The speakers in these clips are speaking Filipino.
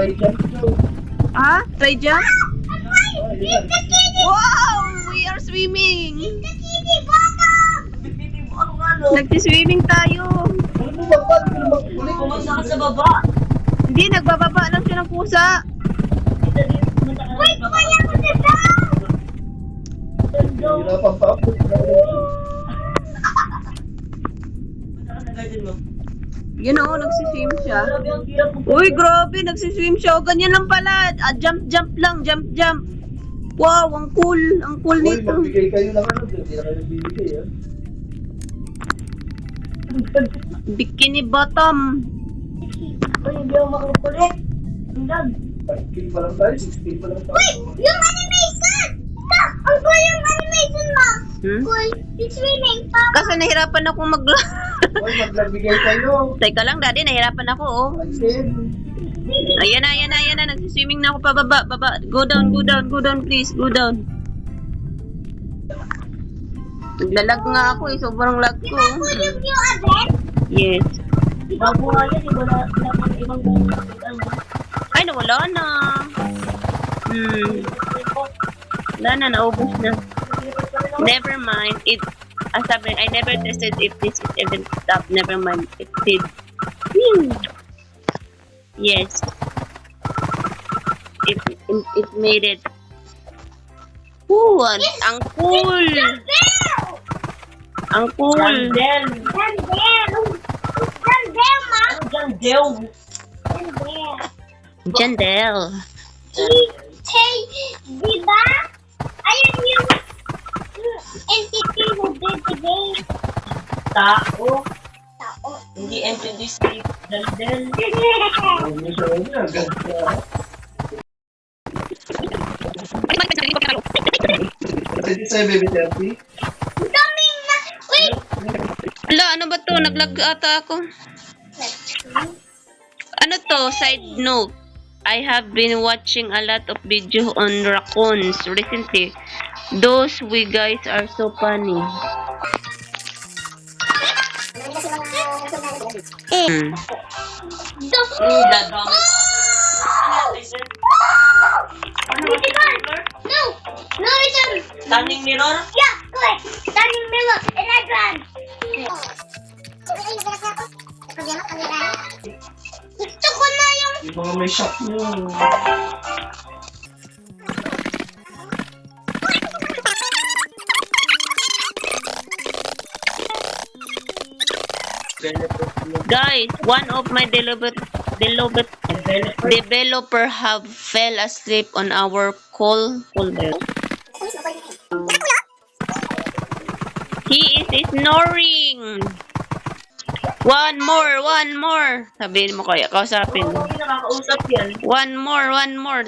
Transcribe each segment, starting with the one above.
Try jump daw. Ha? Try jump? Yan. Wow! We are swimming! Ano? Nagsi-swimming tayo. Ano mo ba? Paano ka naman kulit? Pumunta ka sa baba. Hindi, nagbababa lang siya ng pusa. Wait, kaya ko na Hirapan pa ako. Yun o, nagsiswim siya. Grabe ang hirap mo. Uy, grabe, nagsiswim siya. O, ganyan lang pala. Jump lang, jump. Wow, ang cool Uy, nito. magbigay kayo ng ano. Hindi na kayo bibigay, ha? Bikini bottom. Uy, hindi ako makakulit. Ang lag. 5K pa lang tayo, 6K pa lang tayo. Yung animation! Stop! Ang cool yung animation mo! Cool. Yung swimming pa. Kasi nahirapan ako Uy, magbigay kayo. Teka lang, daddy, nahirapan ako, oh. Pansin. Ayan na. Nagsiswimming na ako pababa. Baba. Go down, please. Go down. Naglalag nga ako eh. Sobrang lag ko. Cool yung view again? Yes. Bago nga yan, wala pang ibang ano. Ay, nawala na. Wala na, naubos na. Never mind. Sabi, I never tested if this is even stop. Never mind. It did. Yes. It made it. Ooh, ang cool. Ang cool. Jandel. Jandel, ma! Jandel. Jandel. Jandel. Hey, diba? Ayun yung entity who did the game. Tao. Tao. Hindi entity si Jandel. Ano siya, ano, ganda. Pwede sa'yo, baby therapy? Daming na... Wait! Ala, ano ba to? Naglag ata ako. Ano to? Side note. I have been watching a lot of video on raccoons recently. Those we guys are so funny. Dadami. No! No, it's a... Standing mirror? Yeah, good. Standing mirror. And I run. Gusto ko na yung... Yung mga may shock nyo. Guys, one of my developer have fell asleep on our call. He is snoring. One more. Sabihin mo kaya, kausapin mo. Hindi nakakausap yan. One more. One more,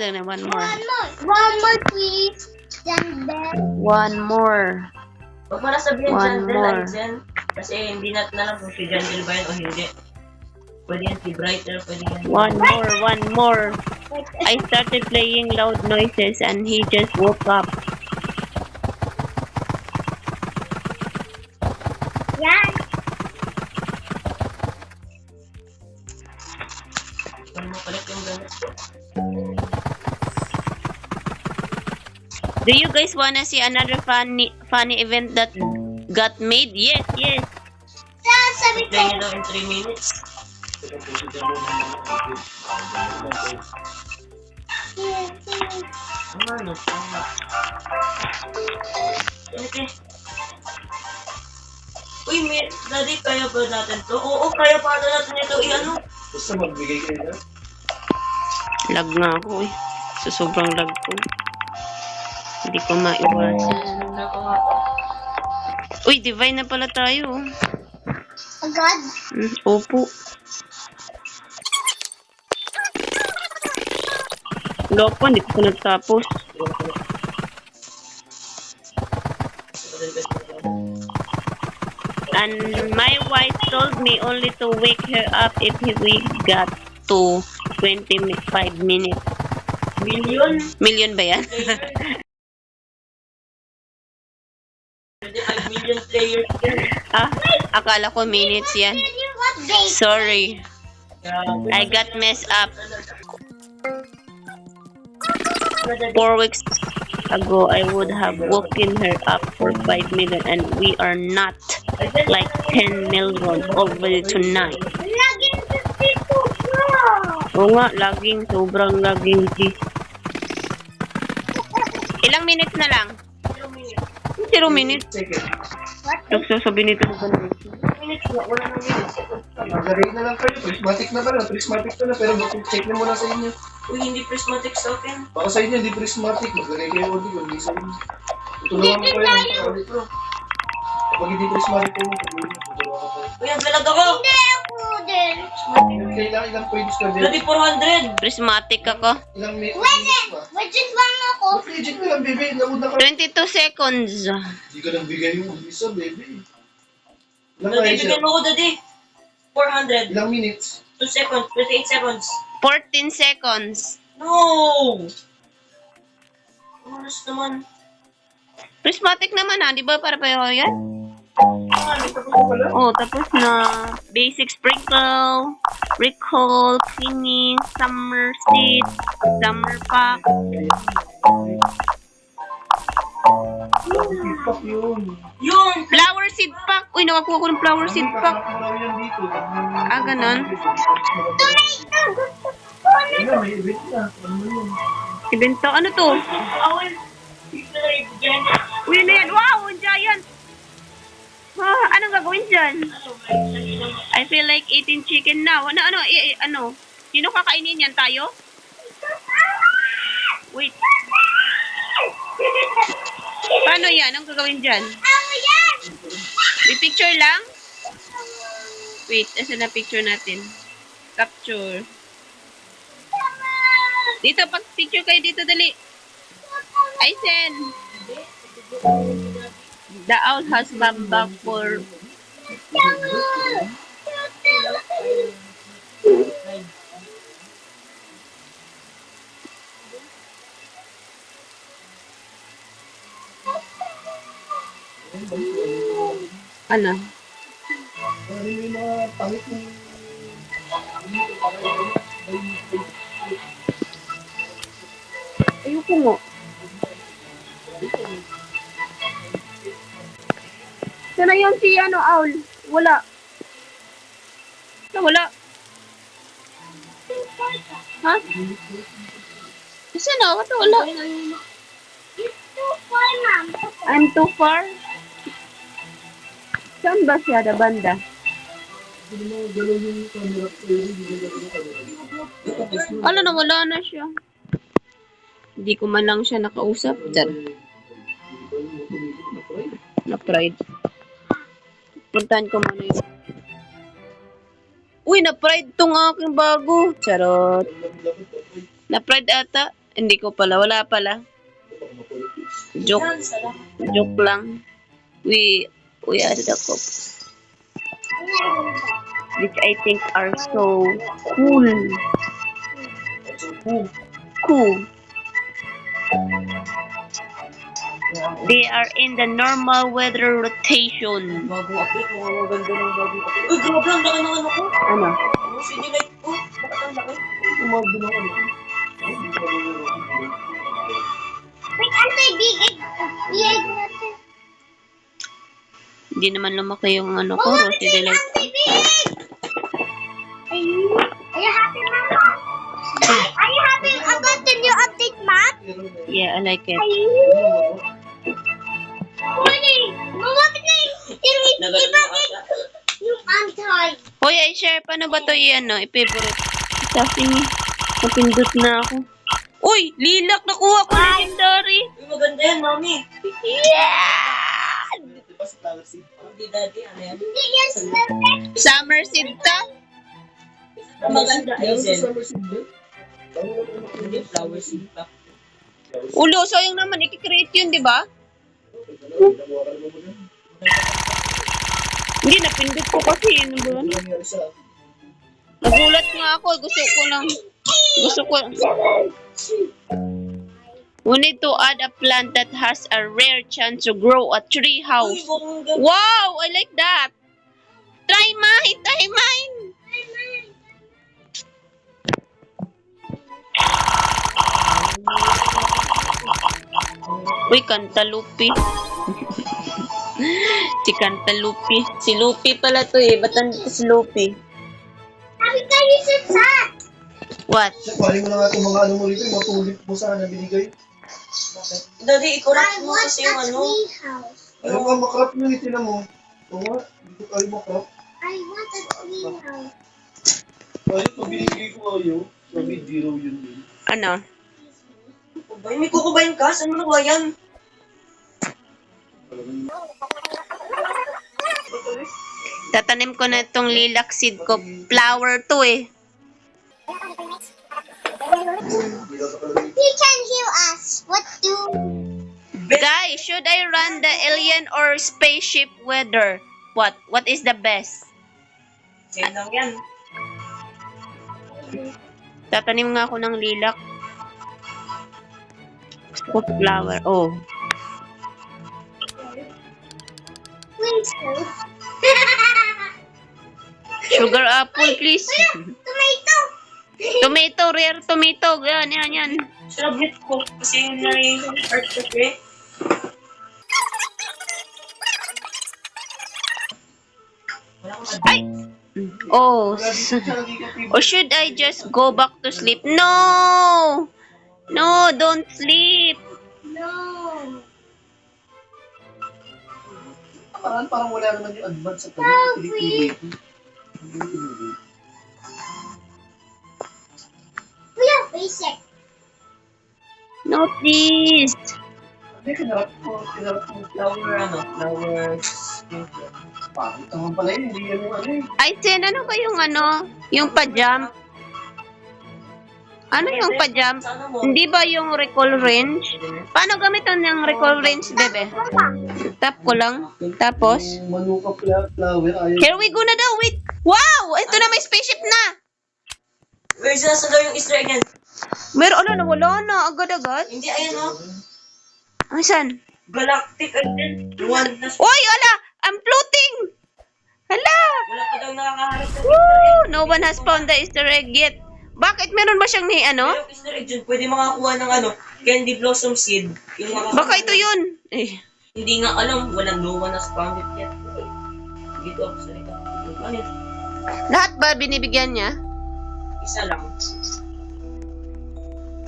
please. Jandel. One more. Huwag mo na sabihin One Jandel, more. Aizen. Kasi hindi natin alam kung si Jandel ba yan o hindi. Pwede yan si Brighter, pwede yan. One more. I started playing loud noises and he just woke up. Yan. Kung mo palit yung gamit ko. Do you guys wanna see another funny event that got made? Yes. Sabi ko, Play nyo daw in 3 minutes. Ano? Okay. Uy, daddy, kaya ba natin to? Oo, kaya pa natin ito. I-ano? Basta magbigay kayo na. Lag nga ako eh. Sa sobrang lag ko. Hindi ko maiwasan. Uy, divine na pala tayo. agad. Opo. Loko, hindi ko pa nagtapos. And my wife told me only to wake her up if we got to 25 minutes. Million ba yan? 25 million players yan. Akala ko minutes yan. Tell you what day. Sorry. Grabe. I got messed up. Daddy. 4 weeks ago, I would have woken her up for 5 million, and we are not like 10 million already tonight. Laging 52 bro. Oo nga, laging, sobrang laging. Ilang minutes na lang? 0 minutes. Second. Nagsasabi nito na ganun. Minutes na, wala nang minutes. Mag-rate na lang kayo. Prismatic na pala. Prismatic na. Pero check na muna sa inyo. Uy, hindi prismatic sa akin. Baka sa inyo, hindi prismatic. Mag-rate kayo ulit. Hindi sa inyo. Tutulungan ko kayo. Mag-rate ko. Kapag hindi prismatic kayo, tutulungan ko kayo. Uy, ang galag ako. Hindi ako din. Kailangan ilang points ka din. Daddy, 400. Prismatic ako. Ilang minutes pa. Budget lang ako. Legit na lang, baby. Nauna ka. 22 seconds. Hindi ka nang bigay yung isa, baby. Ilang Daddy, kaya siya? bigyan mo ko, Daddy. 400. Ilang minutes? 2 seconds, 28 seconds. 14 seconds. No! Oras naman. Prismatic naman di ba? Para pareho yan? Tapos na pala. Oh, tapos na. Basic sprinkle, recall, cleaning, summer seed, summer pack. Fuck yun. Yun! Flower seed pack. Uy, nakakuha ko ng flower seed pack. Nakakalaw yan dito. Ah, ganon. Tomato. Gusto ko na. Ayun, may event na. Ano mo yun? Ibento, ano to? Awal. Dyan. Uy, ano yan? Wow, giant! Ah, anong gagawin dyan? I feel like eating chicken now. Ano? Sino kakainin yan? Tayo? Wait. Paano yan? Anong gagawin dyan? Ako yan. May picture lang? Wait, asan na picture natin? Capture. Dito, pag-picture kayo dito, dali. I send. The owl has come back for... Ano? Ano yung mga pangit ng... Ayoko mo. Sana yung si owl? Wala. Wala. Ha? Sana? Wala. I'm too far. Saan ba siya, da banda? Ano na, wala na siya. Hindi ko man lang siya nakausap. Na-pride. Puntahan ko muna yun. Uy, na-pride tong aking bago. Charot. Na-pride ata. Hindi ko pala. Wala pala. Joke. Joke lang. We added a couple. Which I think are so cool. Cool. They are in the normal weather rotation. Bago update, mga maganda ng bago update. Uy, grabe, ang laki ng ano ko. Ano? Ano, CD light ko. Bakit ang laki? Umagdo na ano. Wait, anti-big egg natin. Hindi naman lumaki yung ano ko. Rosy Delight. Anti-big egg. Are you happy, Mama? Are you happy about the new update, Mom? Yeah, I like it. Honey, lumapit na yung Nagaling iba mo ata. yung anti. Hoy, i-share. Paano ba to i-favorite? Kasi napindot na ako. Uy, lilac. Nakuha ko legendary. Uy, maganda yan, Mami. Yeah! Diba sa Galaxy? Hindi, Daddy, ano yan? Hindi yan snowflake. Summer seed to. Maganda, Meron sa Aizen. summer seed din? Hindi, flower seed pack. Ulo, sayang naman. I-create yun, di ba? Hindi, napindot ko kasi. Ano ba? Ano nangyari sa akin? Nagulat nga ako. Gusto ko. We need to add a plant that has a rare chance to grow a tree Uy, house. bukong ganda. Wow, I like that. Try mine. Uy, Cantalupi. Si Cantalupi. Si Lupi pala to eh. Ba't nandito si Lupi? Sabi kayo sa chat. What? Pali mo na nga itong mga ano mo rito, yung mga tulip mo sana binigay. Daddy, I i-correct mo want kasi a yung ano. tree house. Ayaw nga makrap nyo, itin mo. Oo nga, hindi ko kayo makrap. I want a tree house. Ayaw, pag binigay ko ayaw. Sabi, zero yun din. Ano? Kubay, may kukubayin ka? Saan mo nakuha yan? Tatanim ko na itong lilac seed ko. Flower to eh. He can heal us. What do? Guys, should I run the alien or spaceship weather? What? What is the best? Same lang yan. Tatanim nga ako ng lilac. Gusto ko flower. Oh. Winter. Sugar apple, please. Tomato. Tomato, rare tomato. Yan, yan, yan. Sinabit ko kasi yun na yung art kasi. Wala akong Ay! Oh. Or should I just go back to sleep? No! No, don't sleep. No. Parang wala naman yung advance sa tabi. Pinipili ko. We are basic. No, please. Hindi, kinarap mo flower, flower. Pangit naman pala yun, hindi yan yung ano eh. Ay, Sen, ano ba yung ano? Yung pa-jump? Ano yung pa-jump? Sana mo. Hindi ba yung recall range? Paano gamitan yung recall range, bebe? Tap ko lang. Tapos? Yung manuka flower, ayaw. Here we go na daw. Wait. Wow! Ito na, may spaceship na. Where's nasa daw yung Easter egg yan? Meron, ano, wala na. Agad-agad. Hindi, ayan o. Ay, saan? Galactic, ayun. One na. Uy, ala! I'm floating! Hala! Wala pa daw nakakaharap ng Woo! No one has found the Easter egg yet. Bakit? Meron ba siyang ni ano? Yung Easter egg dyan, pwede makakuha ng candy blossom seed. Yung Baka ito yun. Eh. Hindi nga alam, walang no one has found it yet. Dito ako sa ito. Ano yun? Lahat ba binibigyan niya? Isa lang.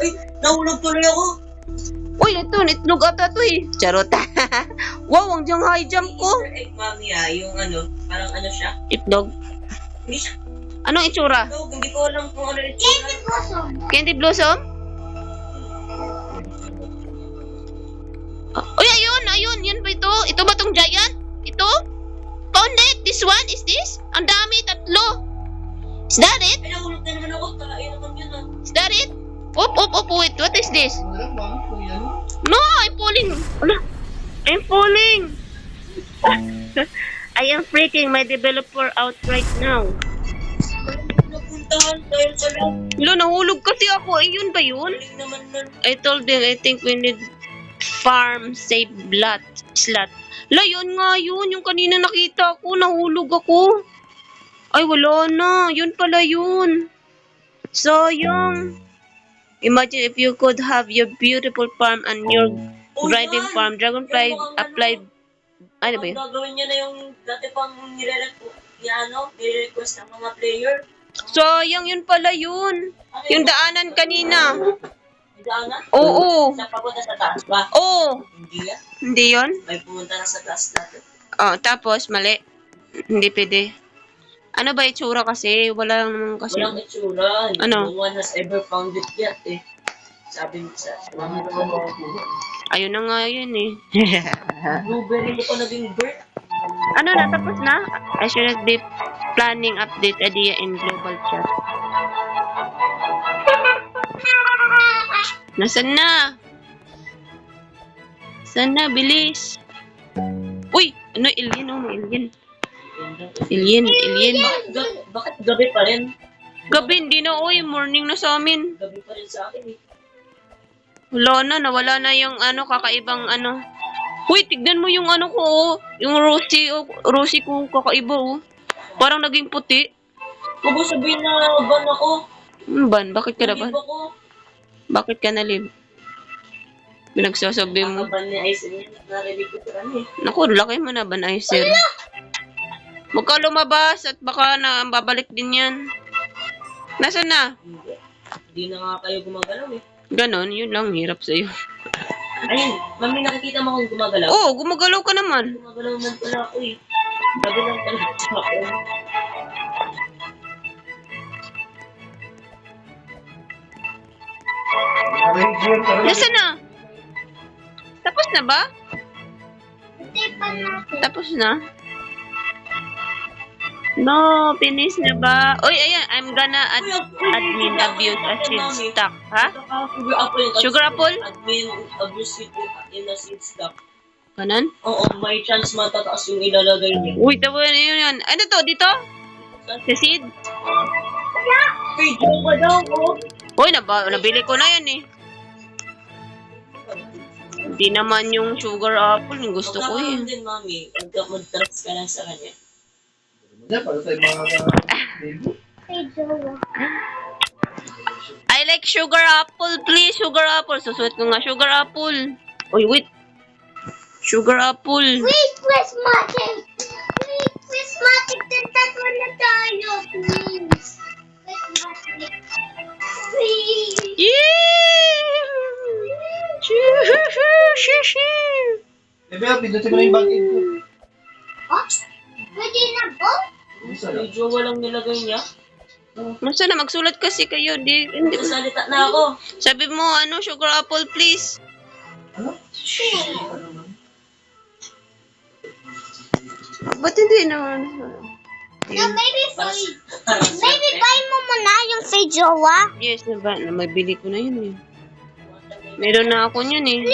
Ay, nahulog tuloy ako. Uy, ito, itlog ata to eh. Charot. Wow, ang diyang high jump Yung ko. Easter egg, mami, yung parang siya. Itlog. Hindi siya Anong itsura? itlog, hindi ko alam kung ano yung itsura. Candy blossom. Candy blossom? Uy, ayun, ayun. Yan ba ito? Ito ba tong giant? Ito? Found it. This one? Is this? Ang dami, tatlo. Is that it? Ay, nahulog na naman ako. Talain naman yun Is that it? Op, wait. What is this? Ano lang, mami, kung yan. No, I'm falling. Ala, I'm falling. I am freaking my developer out right now. Napuntahan dahil sa loob. Lo, nahulog kasi ako. Ayun ba yun? Galing naman nun. I told them, I think we need farm save slot. La, yun nga yun. Yung kanina nakita ko, nahulog ako. Ay, wala na. Yun pala yun. Sayang. Imagine if you could have your beautiful farm and your grinding yan. farm. Dragonfly applied. Ano ba yun? Ang gagawin niya na yung dati pang nire-request ng mga player. Sayang, yun pala yun. Ano Yung daanan kanina. Yung daanan? Oo. Sa papunta sa taas ba? Oo. Hindi yan. Hindi yun? May pumunta na sa taas natin. Oh, tapos, mali. Hindi pwede. Ano ba itsura kasi? Wala lang naman kasi. Walang itsura. Ano? No one has ever found it yet eh. Sabi mo sa mga Ayun na nga yun eh. blueberry mo pa naging bird. Ano na, tapos na? I should be planning update idea in global chat. Nasaan na? Saan na? Bilis. Uy! Ano? Alien? Oh, may alien. Alien. Bakit gabi pa rin? Gabi, hindi na. Uy, morning na sa amin. Gabi pa rin sa akin eh. Wala na. Nawala na yung kakaibang Uy, tignan mo yung ko, oh. Yung rosy ko, kakaiba, oh. Parang naging puti. Huwag mo sabihin na ban ako. Ban? Bakit ka na ban? Live ako. Bakit ka na live? Pinagsasabi mo. Kakaban ni Ice niya. Narinig ko sa kanya eh. Naku, laki mo na, Banizer. Huwag ka lumabas at baka na babalik din yan. Nasaan na? Hindi. Hindi na nga kayo gumagalaw eh. Ganon, yun lang, hirap sa'yo. Ayun, mami nakikita mo akong gumagalaw. Oo, gumagalaw ka naman. Gumagalaw man pala ako eh. Sabi lang pala sa akin. Naka-enjoy ka rin. Nasaan na? Tapos na ba? Tipan natin. Tapos na? No, finish na ba? Uy, ayan, I'm gonna admin abuse as in stock. Ha? Sugar apple yung Sugar apple? Admin abuse in a seed stock. Kanan? Oo, may chance matataas yung ilalagay niya. Uy, tawa na yun yan. Ano to, dito? Sa seed? Kay Jowa daw ko. Uy, nabili ko na yan eh. Hindi naman yung sugar apple, yung gusto ko Magkakaroon eh. din, mami. Mag-trust ka lang sa kanya. Yan, para sa mga baby. Kay Jowa. I like sugar apple, please. Sugar apple. Susuot ko nga, sugar apple. Uy, wait. Sugar apple. Wait, Prismatic! Wait, Prismatic! Tatlo na tayo, please! Prismatic! Please! Yeah! Bebe, pindutin mo na yung bagay ko. Oh? Pwede na po? Isa lang. Kay Jowa lang nilagay niya. Masa na, magsulat kasi kayo. Hindi. Sasalita na ako. Sabi mo, ano, sugar apple, please. Ano? Ano man? Ba't hindi naman? No, maybe buy mo muna yung kay Jowa. Yes, mabili ko na yun eh. Meron na ako yun eh.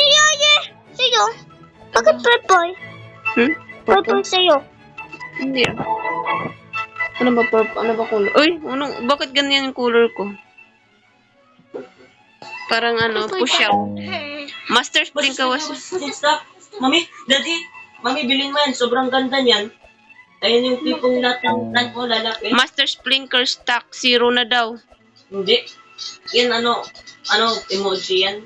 Sa'yo? Bakit purple? Hmm? Purple sa'yo. Hindi ah. Ano ba purple? Ano ba color? Uy, bakit ganyan yung color ko? Parang ano, push out. Master Spring Kawas. Seed stock. Mami, daddy. Mami, bilhin mo yan. Sobrang ganda niyan. Ayun yung tipong lahat ng plant mo lalaki. Master Splinker stock, 0 na daw. Hindi. Yan emoji yan.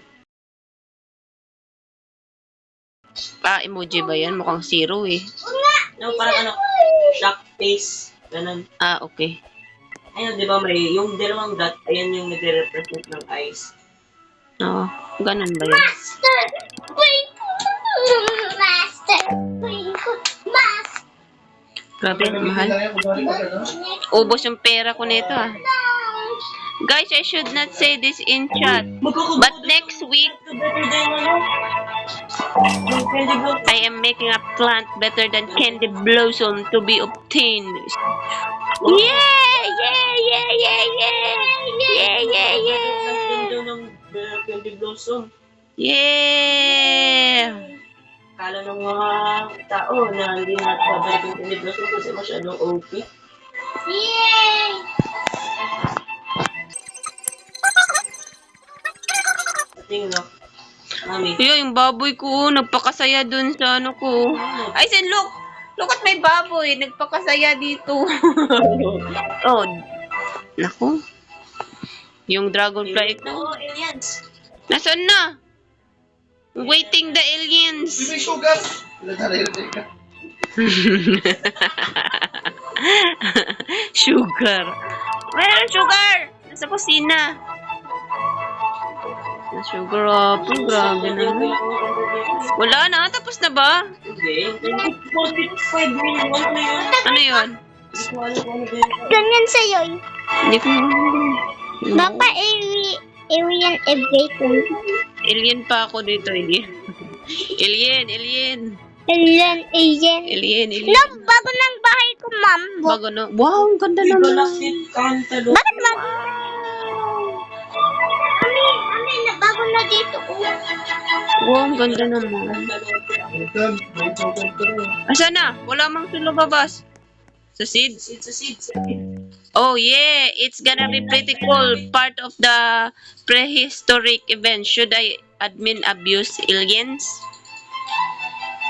Emoji ba yan? Mukhang 0 eh. No, parang shock face. Ganun. Okay. Ayun, di ba may yung dalawang dot, ayan yung nagre-represent ng eyes. Oo, ganun ba yun? Master! Master! Master! Grabe, ang mahal. Bibigyan lang yan, kung pag ano. Ubos yung pera ko nito ah. Guys, I should not say this in chat. But next week, I am making a plant better than candy blossom to be obtained. Yeah! Yeah! Yeah! Yeah! Yeah! Yeah! Yeah! Yeah! Candy blossom. Yeah! Kala ng mga tao na hindi natin babalik yung candy blossom kasi masyadong OP. Yay! Tingin no? Mami. Yo, yung baboy ko, nagpakasaya dun sa ano ko. I said, look! Look at my baboy. Nagpakasaya dito. Oh. Naku. Yung dragonfly ko. Oo, aliens. Nasaan na? Waiting the aliens. Bibig sugar. Nagtaray-ray ka. Sugar. Meron sugar! Nasa kusina. Na sugar apple, grabe na. Wala na, tapos na ba? Hindi. 45 million. Ano yun? Ano yun? Hindi ko alam kung ano ba yun. Ganyan sa'yo. Hindi ko Baka alien everything. Alien pa ako dito, alien. Alien. Alien. Alien. No, bago ng bahay ko, ma'am. Bago no. Wow, ang ganda Hindi ko naman. lakit kantalo. Bakit Mami, na bago na dito. Wow, ang ganda naman. Welcome. Welcome to rin. Asa na? Wala mang lumabas. Sa seeds? Seeds. Oh yeah, it's gonna be pretty cool. Part of the prehistoric event. Should I admin abuse aliens?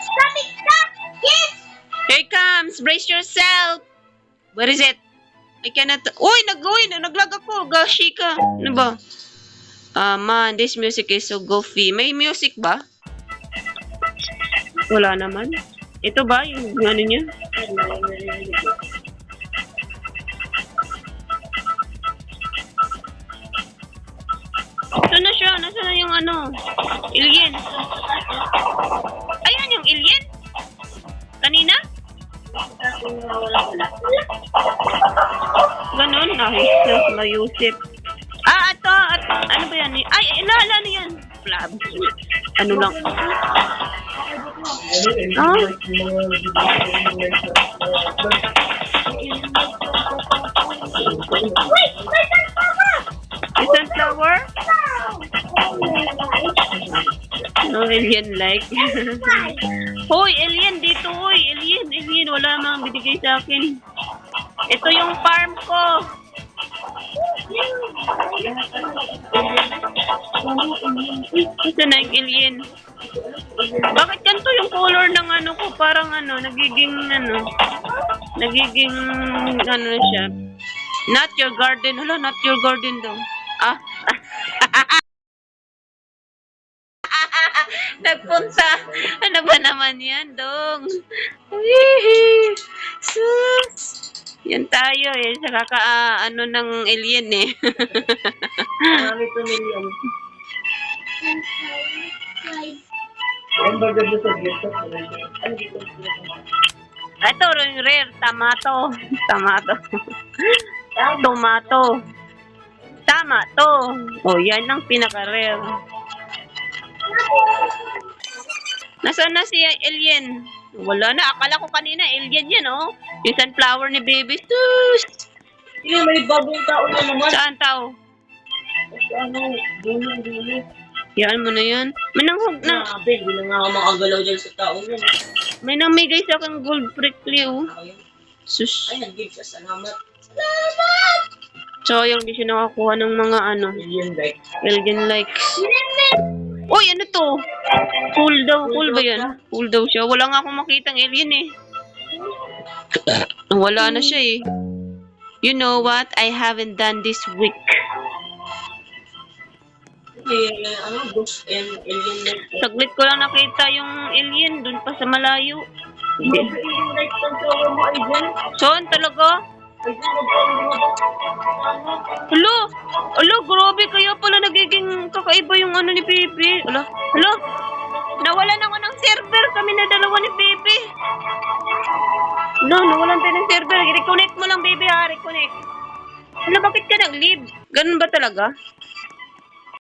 Stop it, stop! Yes! Here it comes! Brace yourself! Where is it? I cannot... Uy, naglag ako! Gashi ka! Ano ba? Man, this music is so goofy. May music ba? Wala naman. Ito ba yung ano niya? Saan na siya? Nasaan na yung ano? Alien. Ayan yung alien? Kanina? Ganon? Ay, sus, mayusip. Ito. Ano ba yan? Ay, ala na yan. Flab. Ano lang? Ah? Is sunflower? No, alien like. Hoy, alien dito, hoy. Alien. Wala mang binigay sa akin. Ito yung farm ko. Ito na yung alien. Bakit ganito yung color ng ano ko? Parang nagiging siya. Not your garden. Hala, not your garden daw. Nagpunta. Ano ba naman yan, dong? Sus. Yan tayo eh. Sa ng alien eh. Marami ito million. Ang bagay mo sa dito. Ito, yung rare. Tomato. Oh, yan ang pinaka-rare. Nasaan na si alien? Wala na. Akala ko kanina alien yan, oh. Yung sunflower ni baby. Sus! Sige, may bagong tao na naman. Saan tao? Dulo. Yan mo na yan. May nanghug na. Grabe, hindi na nga ako makagalaw dyan sa tao yun. May namigay sa akin gold prickly, oh. Sus. Ay, nag-give siya. Salamat. Sayang di siya nakakuha ng mga alien likes. Uy, ano to? Cool ba yan? Cool daw siya. Wala nga akong makitang alien eh. Wala na siya eh. You know what? I haven't done this week. Ghost and alien light. Saglit ko lang nakita yung alien dun pa sa malayo. Alien light ang tawa mo ay dyan. Saan talaga? Ay dyan, Alo, grabe kaya pala nagiging kakaiba yung ni Bibi. Alo, nawalan ako ng server kami na dalawa ni Bibi. Nawalan tayo ng server. Reconnect mo lang, Bibi ha, reconnect. Bakit ka nag-leave? Ganun ba talaga?